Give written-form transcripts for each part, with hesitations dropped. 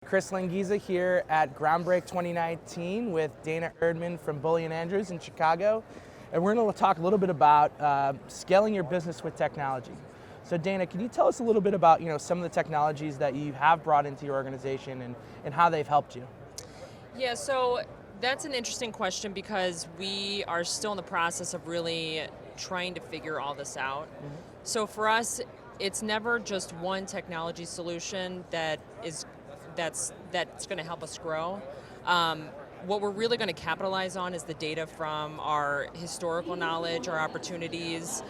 Kris Lengieza here at Groundbreak 2019 with Dana Erdman from Bulley Andrews in Chicago. And we're going to talk a little bit about scaling your business with technology. So Dana, can you tell us a little bit about some of the technologies that you have brought into your organization and how they've helped you? Yeah, so that's an interesting question because we are still in the process of really trying to figure all this out. So for us, it's never just one technology solution that's going to help us grow. What we're really going to capitalize on is the data from our historical knowledge, our opportunities,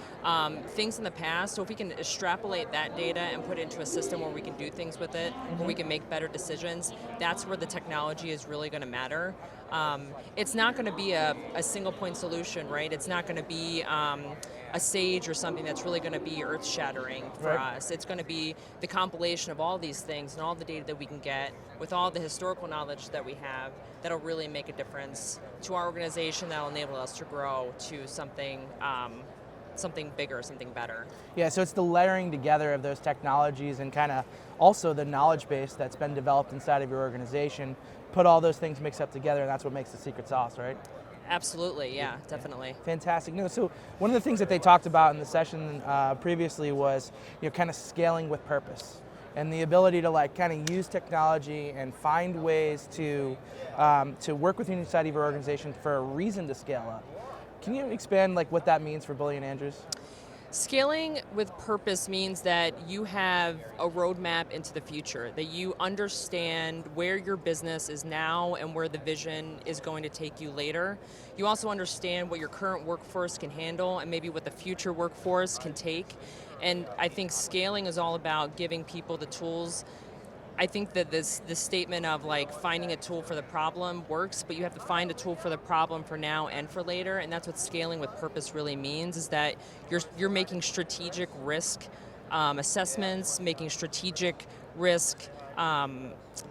things in the past. So if we can extrapolate that data and put it into a system where we can do things with it, where we can make better decisions, that's where the technology is really going to matter. It's not going to be a single point solution, right? It's not going to be a Sage or something that's really going to be earth-shattering for us. It's going to be the compilation of all these things and all the data that we can get with all the historical knowledge that we have that'll really make a difference to our organization, that'll enable us to grow to something bigger, something better. Yeah, so it's the layering together of those technologies and kind of also the knowledge base that's been developed inside of your organization. Put all those things mixed up together, and that's what makes the secret sauce, right? Absolutely, yeah, definitely. Fantastic. So one of the things that they talked about in the session previously was kind of scaling with purpose and the ability to kind of use technology and find ways to work with you inside of your organization for a reason to scale up. Can you expand what that means for Bulley Andrews? Scaling with purpose means that you have a roadmap into the future, that you understand where your business is now and where the vision is going to take you later. You also understand what your current workforce can handle and maybe what the future workforce can take. And I think scaling is all about giving people the tools. I think that this statement of finding a tool for the problem works, but you have to find a tool for the problem for now and for later, and that's what scaling with purpose really means, is that you're making strategic risk assessments, making strategic risk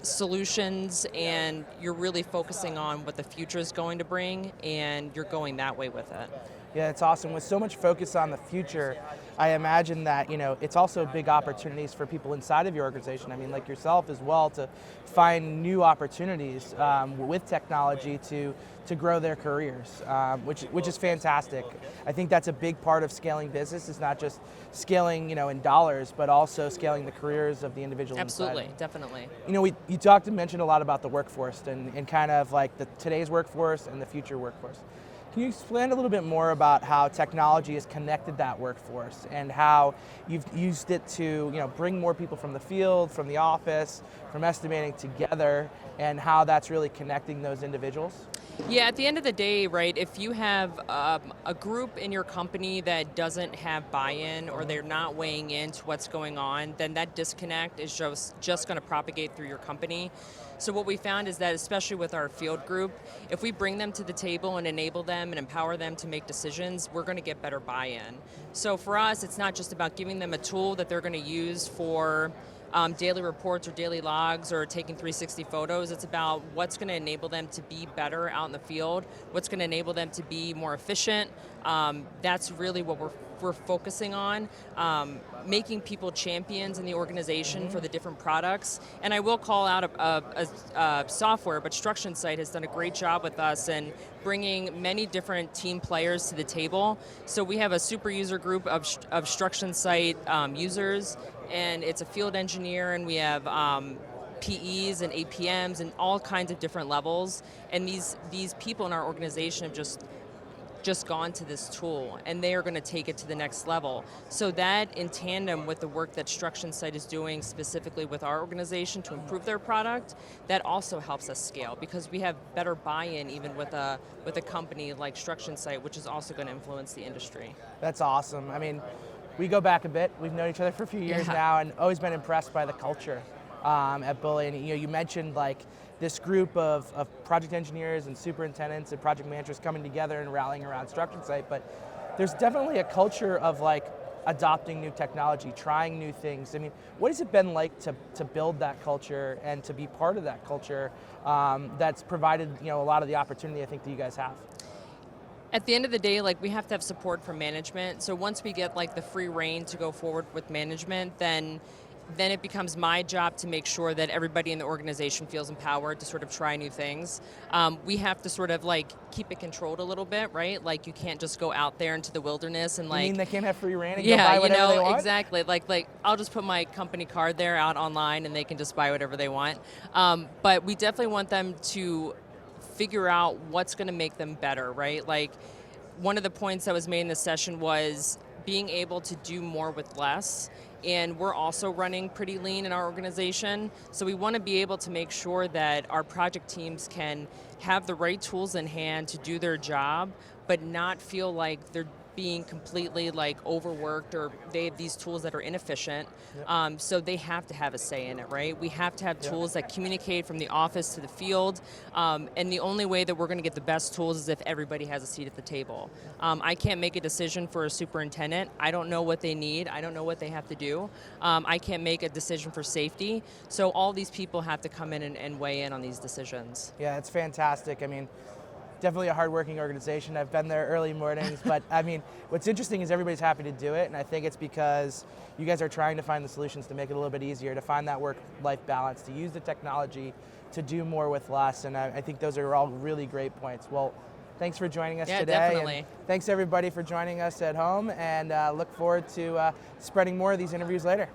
solutions, and you're really focusing on what the future is going to bring, and you're going that way with it. Yeah, it's awesome. With so much focus on the future, I imagine that it's also big opportunities for people inside of your organization. I mean, like yourself as well, to find new opportunities with technology to grow their careers, which is fantastic. I think that's a big part of scaling business. Is not just scaling in dollars, but also scaling the careers of the individual. Absolutely, inside. definitely. You talked and mentioned a lot about the workforce and kind of today's workforce and the future workforce. Can you explain a little bit more about how technology has connected that workforce and how you've used it to bring more people from the field, from the office, from estimating together, and how that's really connecting those individuals? Yeah, at the end of the day, right, if you have a group in your company that doesn't have buy-in or they're not weighing into what's going on, then that disconnect is just going to propagate through your company. So what we found is that, especially with our field group, if we bring them to the table and enable them and empower them to make decisions, we're going to get better buy-in. So for us, it's not just about giving them a tool that they're going to use for daily reports or daily logs or taking 360 photos. It's about what's going to enable them to be better out in the field, what's going to enable them to be more efficient. That's really what we're focusing on, making people champions in the organization for the different products. And I will call out a software, but StructionSite has done a great job with us in bringing many different team players to the table. So we have a super user group of StructionSite users, and it's a field engineer, and we have PEs and APMs and all kinds of different levels. And these people in our organization have just gone to this tool, and they are going to take it to the next level. So that, in tandem with the work that StructionSite is doing specifically with our organization to improve their product, that also helps us scale because we have better buy-in even with a company like StructionSite, which is also going to influence the industry. That's awesome. I mean, we go back a bit. We've known each other for a few years now, and always been impressed by the culture at Bulley. And you mentioned this group of project engineers and superintendents and project managers coming together and rallying around StructionSite, but there's definitely a culture of adopting new technology, trying new things. I mean, what has it been like to build that culture and to be part of that culture that's provided a lot of the opportunity I think that you guys have? At the end of the day, we have to have support from management. So once we get the free reign to go forward with management, then then it becomes my job to make sure that everybody in the organization feels empowered to sort of try new things. We have to sort of like keep it controlled a little bit, right? Like you can't just go out there into the wilderness and like. You mean they can't have free reign and go buy whatever they want? Exactly. Like I'll just put my company card there out online and they can just buy whatever they want. But we definitely want them to figure out what's going to make them better, right? Like one of the points that was made in this session was being able to do more with less. And we're also running pretty lean in our organization. So we want to be able to make sure that our project teams can have the right tools in hand to do their job, but not feel like they're being completely like overworked or they have these tools that are inefficient. Yep. So they have to have a say in it, right? We have to have tools that communicate from the office to the field. And the only way that we're going to get the best tools is if everybody has a seat at the table. I can't make a decision for a superintendent. I don't know what they need. I don't know what they have to do. I can't make a decision for safety. So all these people have to come in and weigh in on these decisions. Yeah, it's fantastic. I mean, definitely a hardworking organization. I've been there early mornings, but I mean, what's interesting is everybody's happy to do it, and I think it's because you guys are trying to find the solutions to make it a little bit easier, to find that work-life balance, to use the technology to do more with less, and I think those are all really great points. Well, thanks for joining us today. Definitely. And thanks everybody for joining us at home, and look forward to spreading more of these interviews later.